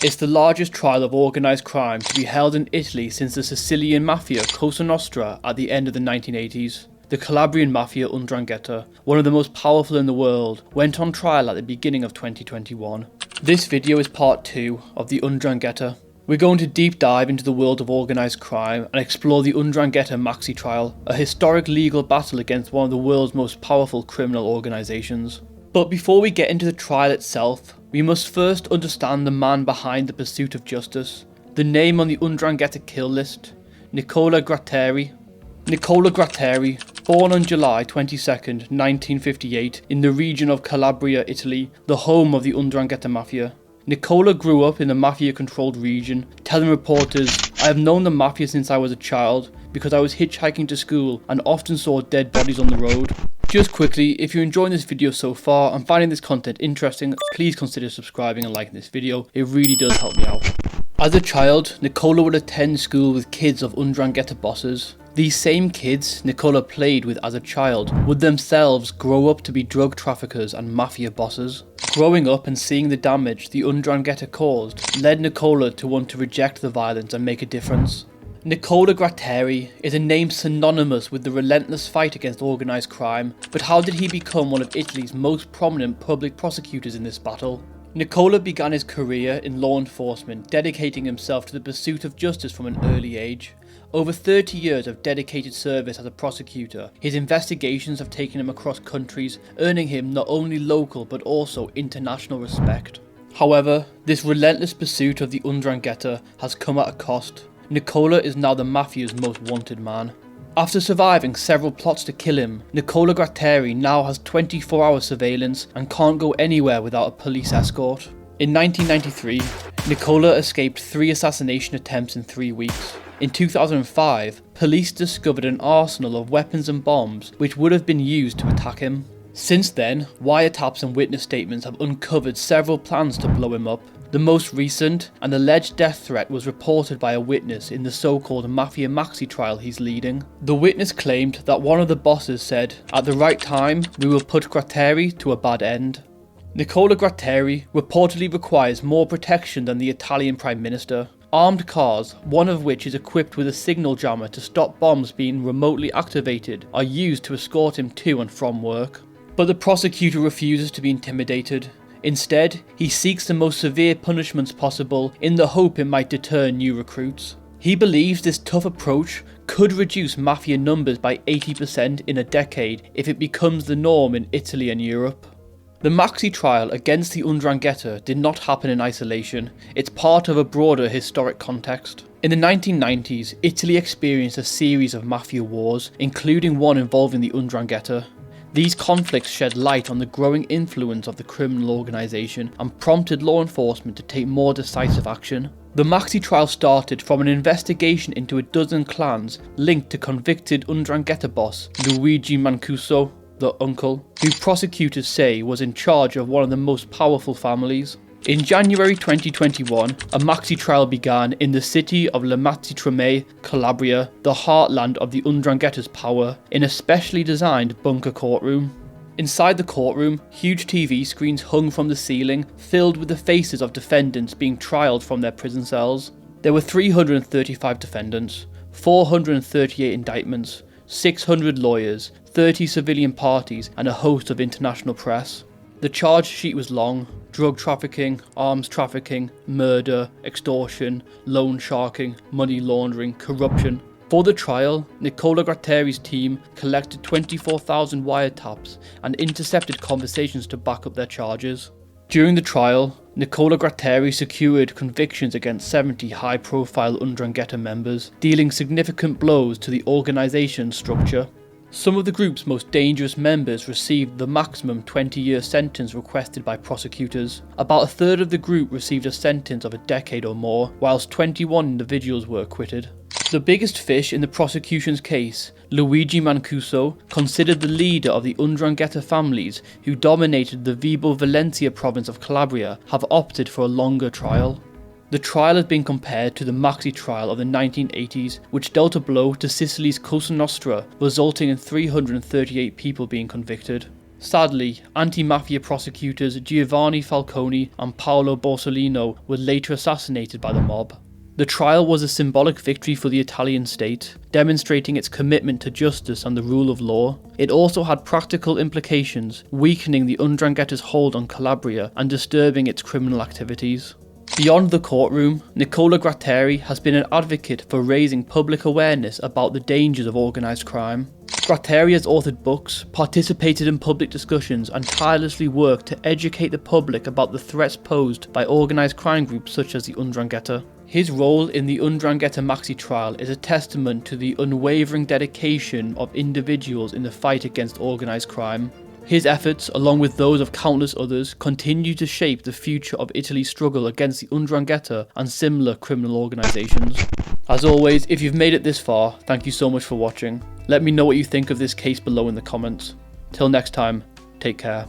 It's the largest trial of organised crime to be held in Italy since the Sicilian Mafia Cosa Nostra at the end of the 1980s. The Calabrian Mafia Ndrangheta, one of the most powerful in the world, went on trial at the beginning of 2021. This video is part 2 of the Ndrangheta. We're going to deep dive into the world of organised crime and explore the Ndrangheta Maxi trial, a historic legal battle against one of the world's most powerful criminal organisations. But before we get into the trial itself, we must first understand the man behind the pursuit of justice. The name on the Ndrangheta kill list: Nicola Gratteri. Nicola Gratteri, born on July 22nd, 1958 in the region of Calabria, Italy, the home of the Ndrangheta Mafia. Nicola grew up in the mafia-controlled region, telling reporters, "I have known the mafia since I was a child because I was hitchhiking to school and often saw dead bodies on the road." Just quickly, if you're enjoying this video so far and finding this content interesting, please consider subscribing and liking this video. It really does help me out. As a child, Nicola would attend school with kids of Ndrangheta bosses. These same kids Nicola played with as a child would themselves grow up to be drug traffickers and mafia bosses. Growing up and seeing the damage the Ndrangheta caused led Nicola to want to reject the violence and make a difference. Nicola Gratteri is a name synonymous with the relentless fight against organised crime, but how did he become one of Italy's most prominent public prosecutors in this battle? Nicola began his career in law enforcement, dedicating himself to the pursuit of justice from an early age. Over 30 years of dedicated service as a prosecutor, his investigations have taken him across countries, earning him not only local but also international respect. However, this relentless pursuit of the Ndrangheta has come at a cost. Nicola is now the mafia's most wanted man. After surviving several plots to kill him, Nicola Gratteri now has 24-hour surveillance and can't go anywhere without a police escort. In 1993, Nicola escaped 3 assassination attempts in 3 weeks. In 2005, police discovered an arsenal of weapons and bombs which would have been used to attack him. Since then, wiretaps and witness statements have uncovered several plans to blow him up. The most recent, an alleged death threat, was reported by a witness in the so-called Mafia Maxi trial he's leading. The witness claimed that one of the bosses said, "At the right time, we will put Gratteri to a bad end." Nicola Gratteri reportedly requires more protection than the Italian Prime Minister. Armed cars, one of which is equipped with a signal jammer to stop bombs being remotely activated, are used to escort him to and from work. But the prosecutor refuses to be intimidated. Instead, he seeks the most severe punishments possible in the hope it might deter new recruits. He believes this tough approach could reduce mafia numbers by 80% in a decade if it becomes the norm in Italy and Europe. The Maxi trial against the Ndrangheta did not happen in isolation. It's part of a broader historic context. In the 1990s, Italy experienced a series of mafia wars, including one involving the Ndrangheta. These conflicts shed light on the growing influence of the criminal organisation and prompted law enforcement to take more decisive action. The Maxi trial started from an investigation into a dozen clans linked to convicted Ndrangheta boss Luigi Mancuso, the uncle, who prosecutors say was in charge of one of the most powerful families. In January 2021, a Maxi trial began in the city of Le Maxi, Calabria, the heartland of the Ndrangheta's power, in a specially designed bunker courtroom. Inside the courtroom, huge TV screens hung from the ceiling, filled with the faces of defendants being trialed from their prison cells. There were 335 defendants, 438 indictments, 600 lawyers, 30 civilian parties, and a host of international press. The charge sheet was long: drug trafficking, arms trafficking, murder, extortion, loan sharking, money laundering, corruption. For the trial, Nicola Gratteri's team collected 24,000 wiretaps and intercepted conversations to back up their charges. During the trial, Nicola Gratteri secured convictions against 70 high-profile Ndrangheta members, dealing significant blows to the organisation's structure. Some of the group's most dangerous members received the maximum 20-year sentence requested by prosecutors. About a third of the group received a sentence of a decade or more, whilst 21 individuals were acquitted. The biggest fish in the prosecution's case, Luigi Mancuso, considered the leader of the Ndrangheta families who dominated the Vibo Valentia province of Calabria, have opted for a longer trial. The trial has been compared to the Maxi trial of the 1980s, which dealt a blow to Sicily's Cosa Nostra, resulting in 338 people being convicted. Sadly, anti-mafia prosecutors Giovanni Falcone and Paolo Borsellino were later assassinated by the mob. The trial was a symbolic victory for the Italian state, demonstrating its commitment to justice and the rule of law. It also had practical implications, weakening the 'Ndrangheta's hold on Calabria and disturbing its criminal activities. Beyond the courtroom, Nicola Gratteri has been an advocate for raising public awareness about the dangers of organised crime. Gratteri has authored books, participated in public discussions, and tirelessly worked to educate the public about the threats posed by organised crime groups such as the 'Ndrangheta. His role in the Ndrangheta Maxi trial is a testament to the unwavering dedication of individuals in the fight against organised crime. His efforts, along with those of countless others, continue to shape the future of Italy's struggle against the 'Ndrangheta and similar criminal organisations. As always, if you've made it this far, thank you so much for watching. Let me know what you think of this case below in the comments. Till next time, take care.